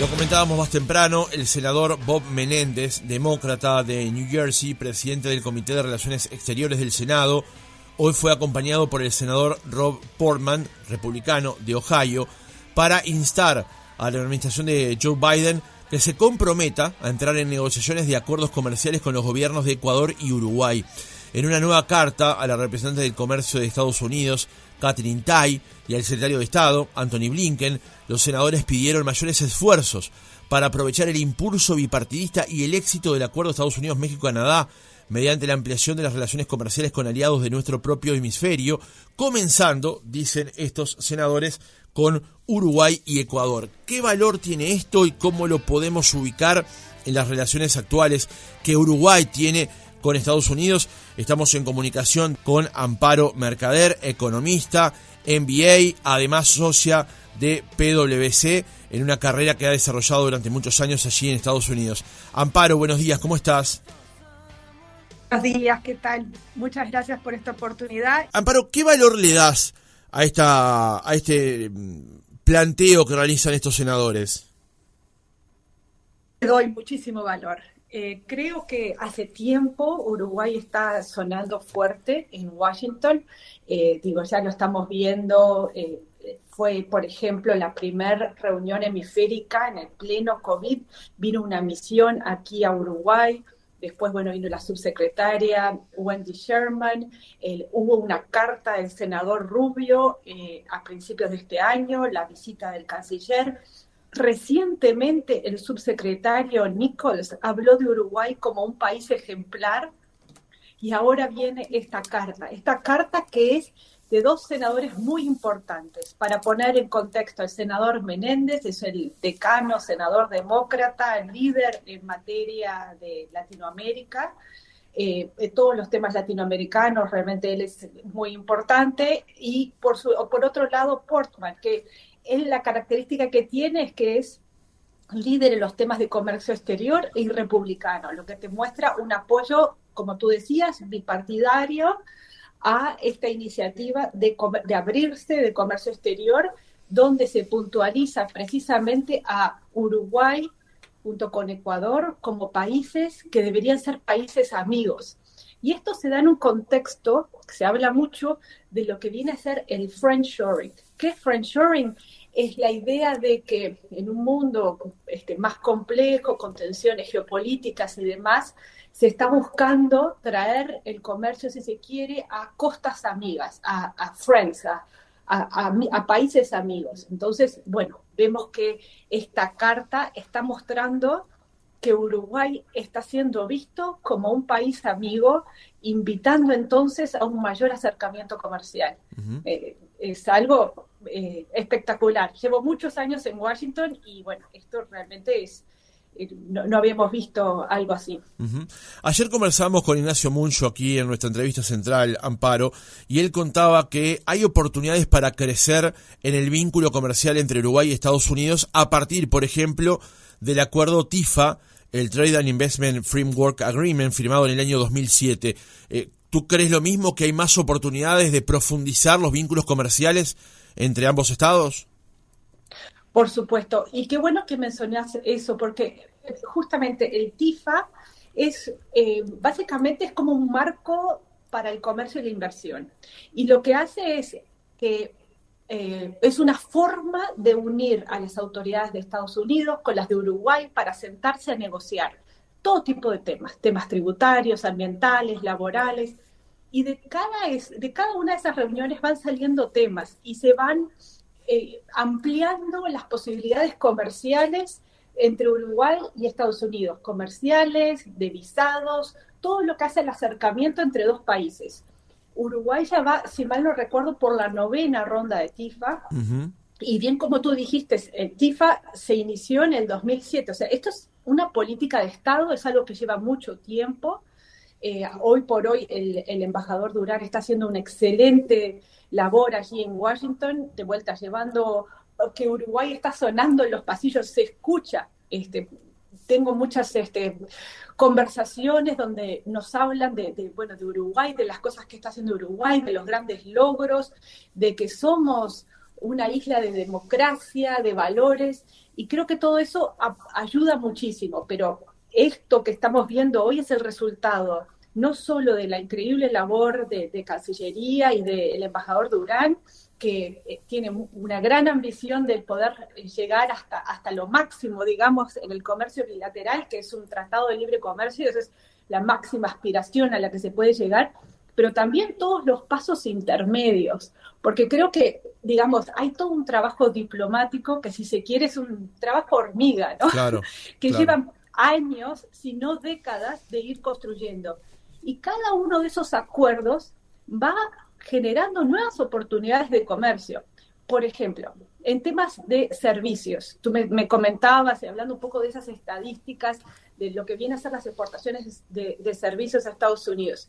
Lo comentábamos más temprano, el senador Bob Menéndez, demócrata de New Jersey, presidente del Comité de Relaciones Exteriores del Senado, hoy fue acompañado por el senador Rob Portman, republicano de Ohio, para instar a la administración de Joe Biden que se comprometa a entrar en negociaciones de acuerdos comerciales con los gobiernos de Ecuador y Uruguay. En una nueva carta a la representante del comercio de Estados Unidos, Katherine Tai, y al secretario de Estado, Anthony Blinken, los senadores pidieron mayores esfuerzos para aprovechar el impulso bipartidista y el éxito del acuerdo Estados Unidos-México-Canadá mediante la ampliación de las relaciones comerciales con aliados de nuestro propio hemisferio, comenzando, dicen estos senadores, con Uruguay y Ecuador. ¿Qué valor tiene esto y cómo lo podemos ubicar en las relaciones actuales que Uruguay tiene con Estados Unidos? Estamos en comunicación con Amparo Mercader, economista, MBA, además socia de PwC, en una carrera que ha desarrollado durante muchos años allí en Estados Unidos. Amparo, buenos días, ¿cómo estás? Buenos días, ¿qué tal? Muchas gracias por esta oportunidad. Amparo, ¿qué valor le das a este planteo que realizan estos senadores? Le doy muchísimo valor. Creo que hace tiempo Uruguay está sonando fuerte en Washington. Ya lo estamos viendo. Fue, por ejemplo, la primera reunión hemisférica en el pleno COVID. Vino una misión aquí a Uruguay. Después, vino la subsecretaria Wendy Sherman. Hubo una carta del senador Rubio a principios de este año, la visita del canciller. Recientemente el subsecretario Nichols habló de Uruguay como un país ejemplar y ahora viene esta carta que es de dos senadores muy importantes. Para poner en contexto, el senador Menéndez es el decano, senador demócrata, líder en materia de Latinoamérica. Todos los temas latinoamericanos, realmente él es muy importante. Y por otro lado, Portman, que él la característica que tiene es que es líder en los temas de comercio exterior y republicano, lo que te muestra un apoyo, como tú decías, bipartidario a esta iniciativa de abrirse de comercio exterior, donde se puntualiza precisamente a Uruguay junto con Ecuador como países que deberían ser países amigos. Y esto se da en un contexto, se habla mucho de lo que viene a ser el friendshoring. ¿Qué es friendshoring? Es la idea de que en un mundo más complejo, con tensiones geopolíticas y demás, se está buscando traer el comercio, si se quiere, a costas amigas, a friends, a países amigos. Entonces, vemos que esta carta está mostrando que Uruguay está siendo visto como un país amigo, invitando entonces a un mayor acercamiento comercial. Uh-huh. Es algo espectacular. Llevo muchos años en Washington y esto realmente es... No habíamos visto algo así. Uh-huh. Ayer conversamos con Ignacio Muncho aquí en nuestra entrevista central, Amparo, y él contaba que hay oportunidades para crecer en el vínculo comercial entre Uruguay y Estados Unidos a partir, por ejemplo, del acuerdo TIFA, el Trade and Investment Framework Agreement, firmado en el año 2007. ¿Tú crees lo mismo, que hay más oportunidades de profundizar los vínculos comerciales entre ambos estados? Por supuesto, y qué bueno que mencionas eso, porque justamente el TIFA es básicamente es como un marco para el comercio y la inversión. Y lo que hace es que es una forma de unir a las autoridades de Estados Unidos con las de Uruguay para sentarse a negociar todo tipo de temas tributarios, ambientales, laborales, y de cada una de esas reuniones van saliendo temas y se van ampliando las posibilidades comerciales entre Uruguay y Estados Unidos, comerciales, de visados, todo lo que hace el acercamiento entre dos países. Uruguay ya va, si mal no recuerdo, por la 9ª ronda de TIFA, uh-huh. Y bien como tú dijiste, el TIFA se inició en el 2007, o sea, esto es una política de Estado, es algo que lleva mucho tiempo. Hoy por hoy el embajador Durán está haciendo una excelente labor allí en Washington, de vuelta llevando que Uruguay está sonando en los pasillos, se escucha. Tengo muchas conversaciones donde nos hablan de Uruguay, de las cosas que está haciendo Uruguay, de los grandes logros, de que somos una isla de democracia, de valores, y creo que todo eso ayuda muchísimo, pero esto que estamos viendo hoy es el resultado no solo de la increíble labor de Cancillería y del embajador Durán, que tiene una gran ambición de poder llegar hasta lo máximo, digamos, en el comercio bilateral, que es un tratado de libre comercio, esa es la máxima aspiración a la que se puede llegar, pero también todos los pasos intermedios, porque creo que, digamos, hay todo un trabajo diplomático que, si se quiere, es un trabajo hormiga, ¿no? Claro, que claro. llevan años, si no décadas, de ir construyendo. Y cada uno de esos acuerdos va generando nuevas oportunidades de comercio. Por ejemplo, en temas de servicios, tú me comentabas, hablando un poco de esas estadísticas, de lo que viene a ser las exportaciones de servicios a Estados Unidos.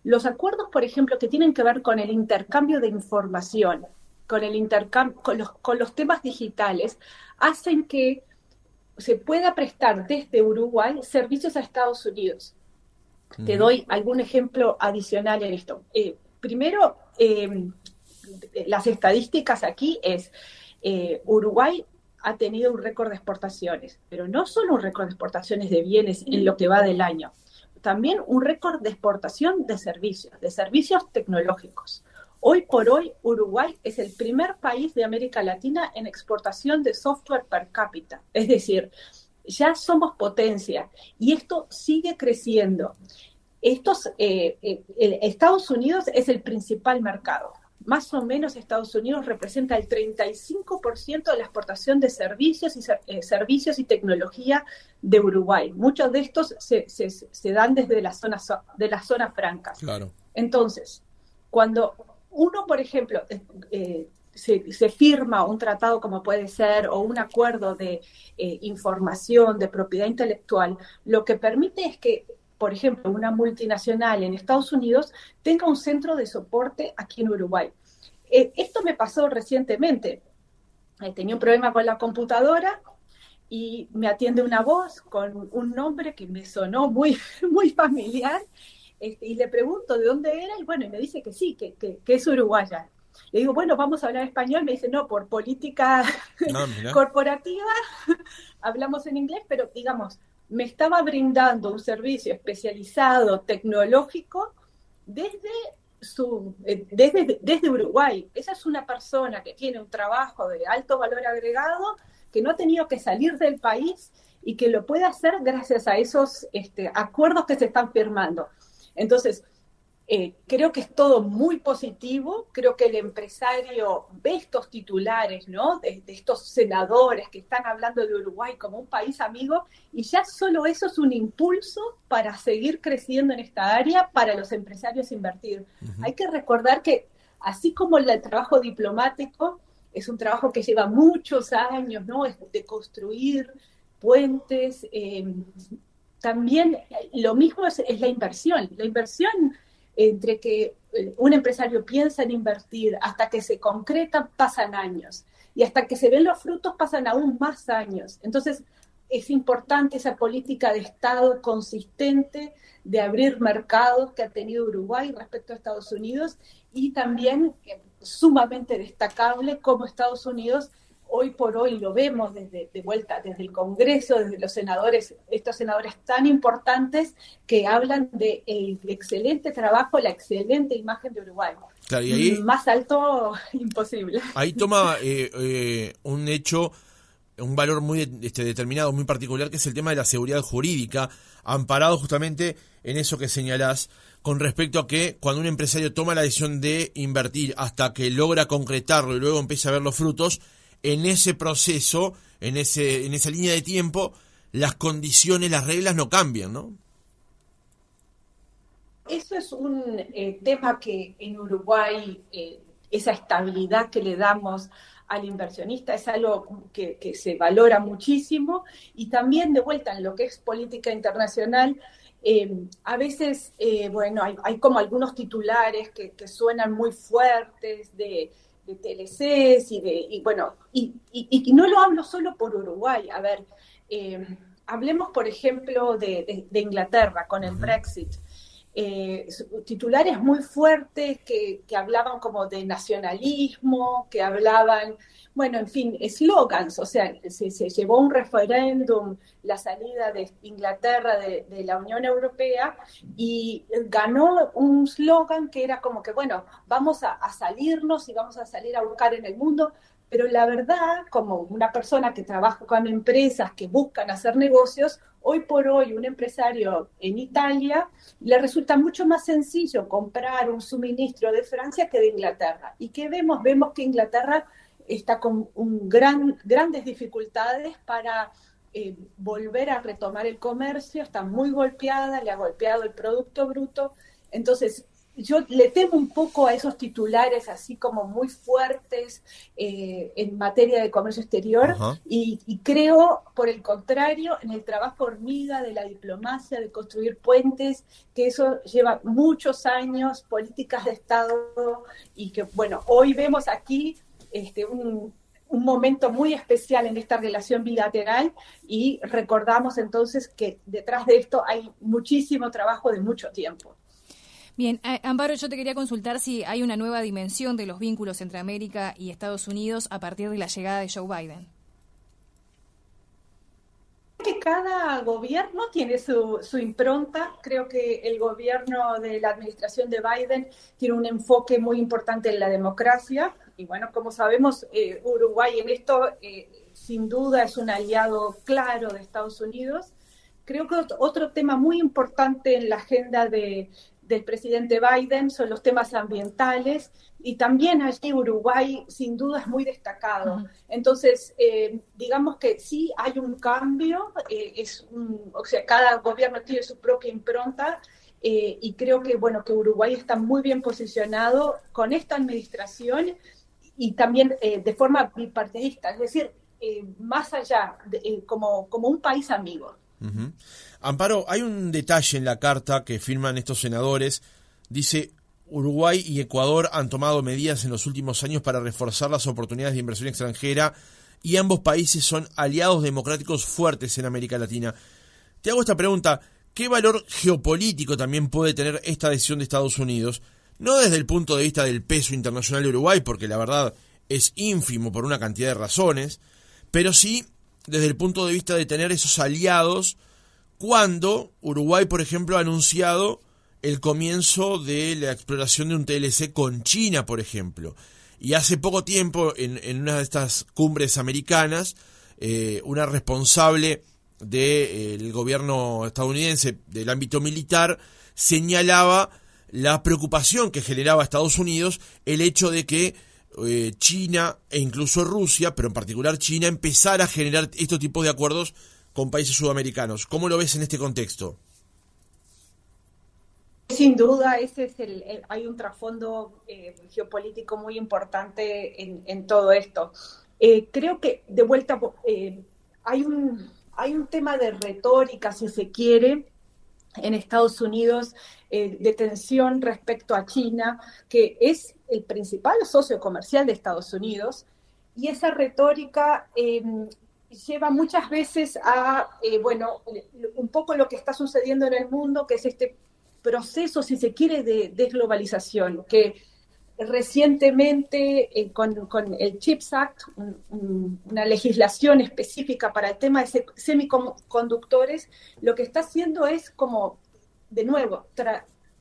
Los acuerdos, por ejemplo, que tienen que ver con el intercambio de información, con los temas digitales, hacen que se pueda prestar desde Uruguay servicios a Estados Unidos. Te doy algún ejemplo adicional en esto. Primero, las estadísticas aquí es, Uruguay ha tenido un récord de exportaciones, pero no solo un récord de exportaciones de bienes en lo que va del año, también un récord de exportación de servicios tecnológicos. Hoy por hoy, Uruguay es el primer país de América Latina en exportación de software per cápita. Es decir, ya somos potencia y esto sigue creciendo. Estados Unidos es el principal mercado. Más o menos Estados Unidos representa el 35% de la exportación de servicios y tecnología de Uruguay. Muchos de estos se dan desde las zonas francas. Claro. Entonces, cuando uno, por ejemplo, se firma un tratado como puede ser, o un acuerdo de información, de propiedad intelectual, lo que permite es que, por ejemplo, una multinacional en Estados Unidos tenga un centro de soporte aquí en Uruguay. Esto me pasó recientemente. Tenía un problema con la computadora y me atiende una voz con un nombre que me sonó muy, muy familiar, y le pregunto de dónde era, y bueno, y me dice que sí, que es uruguaya. Le digo, bueno, vamos a hablar español. Me dice, no, por política corporativa hablamos en inglés, pero digamos, me estaba brindando un servicio especializado, tecnológico, desde Uruguay. Esa es una persona que tiene un trabajo de alto valor agregado, que no ha tenido que salir del país y que lo puede hacer gracias a esos acuerdos que se están firmando. Entonces, creo que es todo muy positivo. Creo que el empresario ve estos titulares, ¿no? De estos senadores que están hablando de Uruguay como un país amigo, y ya solo eso es un impulso para seguir creciendo en esta área, para los empresarios invertir. Uh-huh. Hay que recordar que, así como el trabajo diplomático es un trabajo que lleva muchos años, ¿no? De construir puentes, también lo mismo es la inversión. La inversión, entre que un empresario piensa en invertir hasta que se concreta, pasan años, y hasta que se ven los frutos pasan aún más años. Entonces es importante esa política de Estado consistente de abrir mercados que ha tenido Uruguay respecto a Estados Unidos, y también sumamente destacable como Estados Unidos hoy por hoy lo vemos desde el Congreso, desde los senadores, estos senadores tan importantes que hablan del excelente trabajo, la excelente imagen de Uruguay. Claro, y ahí, más alto, imposible. Ahí toma un hecho, un valor muy determinado, muy particular, que es el tema de la seguridad jurídica, amparado justamente en eso que señalás, con respecto a que cuando un empresario toma la decisión de invertir hasta que logra concretarlo y luego empieza a ver los frutos, en ese proceso, en esa línea de tiempo, las condiciones, las reglas no cambian, ¿no? Eso es un tema que en Uruguay, esa estabilidad que le damos al inversionista es algo que se valora muchísimo, y también, de vuelta, en lo que es política internacional, a veces, hay como algunos titulares que suenan muy fuertes de TLCs y no lo hablo solo por Uruguay. A ver, hablemos, por ejemplo, de Inglaterra con el Brexit. titulares muy fuertes que hablaban como de nacionalismo, que hablaban, bueno, en fin, eslogans, o sea, se llevó un referéndum la salida de Inglaterra de la Unión Europea y ganó un slogan que era como que, bueno, vamos a salirnos y vamos a salir a buscar en el mundo, pero la verdad, como una persona que trabaja con empresas que buscan hacer negocios, hoy por hoy un empresario en Italia le resulta mucho más sencillo comprar un suministro de Francia que de Inglaterra. ¿Y qué vemos? Vemos que Inglaterra está con grandes dificultades para volver a retomar el comercio, está muy golpeada, le ha golpeado el Producto Bruto. Entonces, yo le temo un poco a esos titulares así como muy fuertes en materia de comercio exterior y creo, por el contrario, en el trabajo hormiga de la diplomacia, de construir puentes, que eso lleva muchos años, políticas de Estado y que, bueno, hoy vemos aquí un momento muy especial en esta relación bilateral y recordamos entonces que detrás de esto hay muchísimo trabajo de mucho tiempo. Bien, Amparo, yo te quería consultar si hay una nueva dimensión de los vínculos entre América y Estados Unidos a partir de la llegada de Joe Biden. Que cada gobierno tiene su impronta. Creo que el gobierno de la administración de Biden tiene un enfoque muy importante en la democracia. Y bueno, como sabemos, Uruguay en esto sin duda es un aliado claro de Estados Unidos. Creo que otro tema muy importante en la agenda del presidente Biden son los temas ambientales y también allí Uruguay sin duda es muy destacado. Entonces, digamos que sí hay un cambio, o sea, cada gobierno tiene su propia impronta y creo que, bueno, que Uruguay está muy bien posicionado con esta administración y también de forma bipartidista, es decir, más allá, como un país amigo. Uh-huh. Amparo, hay un detalle en la carta que firman estos senadores. Dice: Uruguay y Ecuador han tomado medidas en los últimos años para reforzar las oportunidades de inversión extranjera y ambos países son aliados democráticos fuertes en América Latina. Te hago esta pregunta: ¿qué valor geopolítico también puede tener esta decisión de Estados Unidos? No desde el punto de vista del peso internacional de Uruguay, porque la verdad es ínfimo por una cantidad de razones, pero sí desde el punto de vista de tener esos aliados cuando Uruguay, por ejemplo, ha anunciado el comienzo de la exploración de un TLC con China, por ejemplo. Y hace poco tiempo, en una de estas cumbres americanas, una responsable del gobierno estadounidense del ámbito militar señalaba la preocupación que generaba a Estados Unidos el hecho de que China e incluso Rusia, pero en particular China, empezara a generar estos tipos de acuerdos con países sudamericanos. ¿Cómo lo ves en este contexto? Sin duda, hay un trasfondo geopolítico muy importante en todo esto. Creo que, de vuelta, hay un tema de retórica, si se quiere, en Estados Unidos, de tensión respecto a China, que es el principal socio comercial de Estados Unidos, y esa retórica lleva muchas veces a, un poco lo que está sucediendo en el mundo, que es este proceso, si se quiere, de desglobalización, que recientemente con el CHIPS Act, una legislación específica para el tema de semiconductores, lo que está haciendo es como, de nuevo,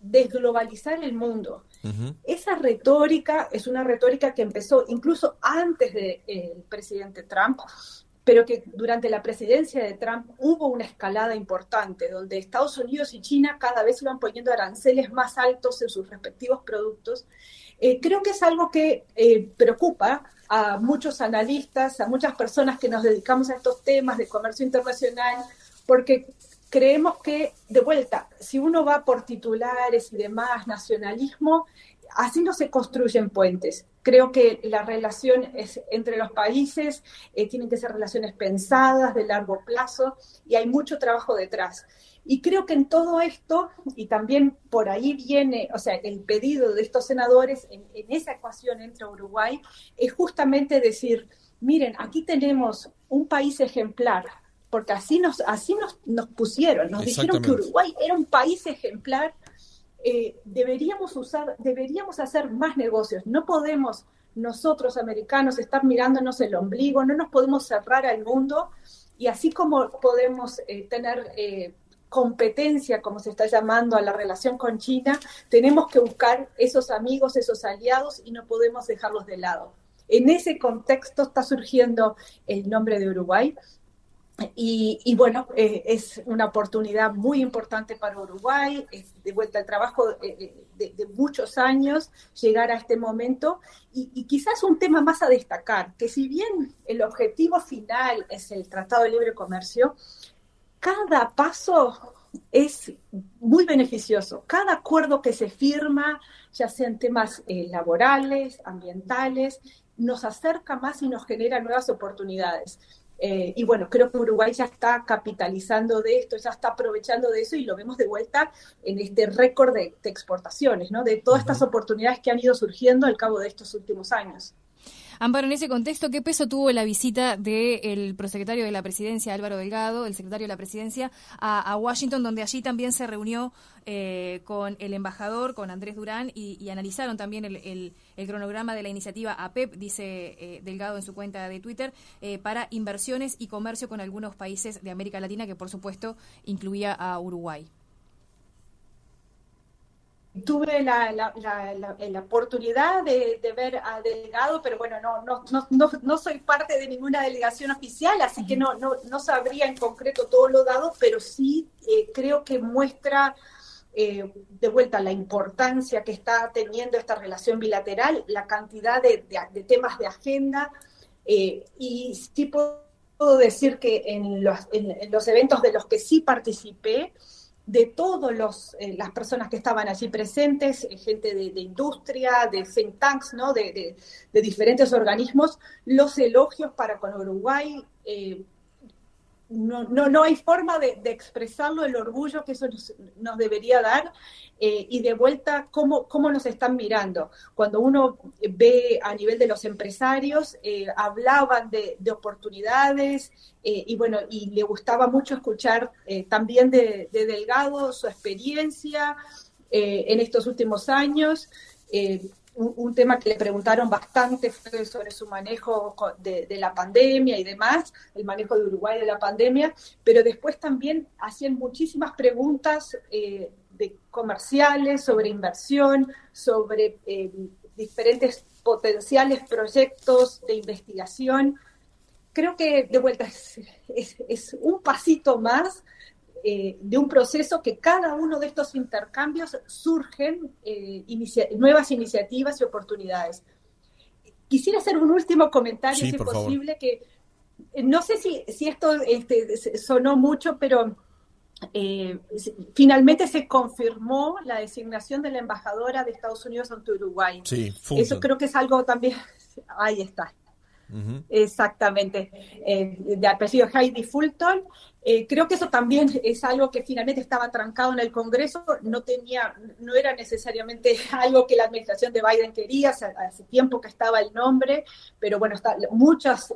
desglobalizar el mundo. Uh-huh. Esa retórica es una retórica que empezó incluso antes del presidente Trump, pero que durante la presidencia de Trump hubo una escalada importante, donde Estados Unidos y China cada vez iban poniendo aranceles más altos en sus respectivos productos. Creo que es algo que preocupa a muchos analistas, a muchas personas que nos dedicamos a estos temas de comercio internacional, porque creemos que, de vuelta, si uno va por titulares y demás, nacionalismo, así no se construyen puentes. Creo que la relación entre los países tienen que ser relaciones pensadas, de largo plazo, y hay mucho trabajo detrás. Y creo que en todo esto, y también por ahí viene, o sea, el pedido de estos senadores en esa ecuación entre Uruguay, es justamente decir, miren, aquí tenemos un país ejemplar, porque así nos pusieron, nos dijeron que Uruguay era un país ejemplar, deberíamos hacer más negocios. No podemos nosotros americanos estar mirándonos el ombligo, no nos podemos cerrar al mundo, y así como podemos tener competencia, como se está llamando a la relación con China, tenemos que buscar esos amigos, esos aliados, y no podemos dejarlos de lado. En ese contexto está surgiendo el nombre de Uruguay. Y bueno, es una oportunidad muy importante para Uruguay, de vuelta al trabajo de muchos años, llegar a este momento, y quizás un tema más a destacar, que si bien el objetivo final es el Tratado de Libre Comercio, cada paso es muy beneficioso. Cada acuerdo que se firma, ya sean temas laborales, ambientales, nos acerca más y nos genera nuevas oportunidades. Y bueno, creo que Uruguay ya está capitalizando de esto, ya está aprovechando de eso, y lo vemos de vuelta en este récord de exportaciones, ¿no? De todas estas oportunidades que han ido surgiendo al cabo de estos últimos años. Amparo, en ese contexto, ¿qué peso tuvo la visita del prosecretario de la Presidencia, Álvaro Delgado, el secretario de la Presidencia, a Washington, donde allí también se reunió con el embajador, con Andrés Durán, y analizaron también el cronograma de la iniciativa APEP, dice Delgado en su cuenta de Twitter, para inversiones y comercio con algunos países de América Latina, que por supuesto incluía a Uruguay? Tuve la oportunidad de ver a Delgado, pero bueno, no soy parte de ninguna delegación oficial, así que no sabría en concreto todos los datos, pero sí creo que muestra de vuelta la importancia que está teniendo esta relación bilateral, la cantidad de temas de agenda, y sí puedo decir que en los eventos de los que sí participé, de todas las personas que estaban allí presentes, gente de industria, de think tanks, ¿no? de diferentes organismos, los elogios para con Uruguay, no hay forma de expresarlo, el orgullo que eso nos debería dar, y de vuelta cómo nos están mirando. Cuando uno ve a nivel de los empresarios, hablaban de oportunidades, y bueno, y le gustaba mucho escuchar también de Delgado su experiencia en estos últimos años. Un tema que le preguntaron bastante fue sobre su manejo de la pandemia y demás, el manejo de Uruguay de la pandemia, pero después también hacían muchísimas preguntas de comerciales, sobre inversión, sobre diferentes potenciales proyectos de investigación. Creo que de vuelta es un pasito más de un proceso que cada uno de estos intercambios surgen nuevas iniciativas y oportunidades. Quisiera hacer un último comentario, sí, si es posible, favor. que no sé si esto sonó mucho, pero finalmente se confirmó la designación de la embajadora de Estados Unidos ante Uruguay. Sí, Eso creo que es algo también, ahí está. Uh-huh. Exactamente, de apellido Heidi Fulton. Creo que eso también es algo que finalmente estaba trancado en el Congreso, no era necesariamente algo que la administración de Biden quería, hace tiempo que estaba el nombre, pero bueno, muchas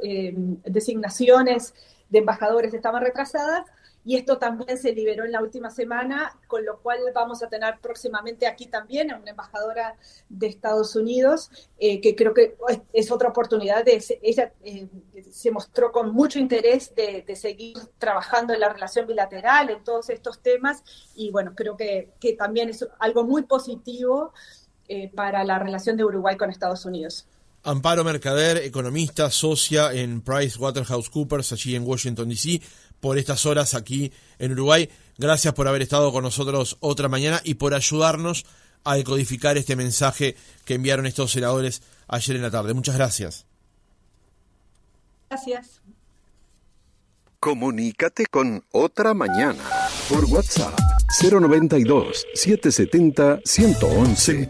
designaciones de embajadores estaban retrasadas, y esto también se liberó en la última semana, con lo cual vamos a tener próximamente aquí también a una embajadora de Estados Unidos, que creo que es otra oportunidad. Ella se mostró con mucho interés de seguir trabajando en la relación bilateral, en todos estos temas, y bueno, creo que también es algo muy positivo para la relación de Uruguay con Estados Unidos. Amparo Mercader, economista, socia en PricewaterhouseCoopers, allí en Washington, D.C., por estas horas aquí en Uruguay. Gracias por haber estado con nosotros otra mañana y por ayudarnos a decodificar este mensaje que enviaron estos senadores ayer en la tarde. Muchas gracias. Gracias. Comunícate con Otra Mañana por WhatsApp 092 770 111.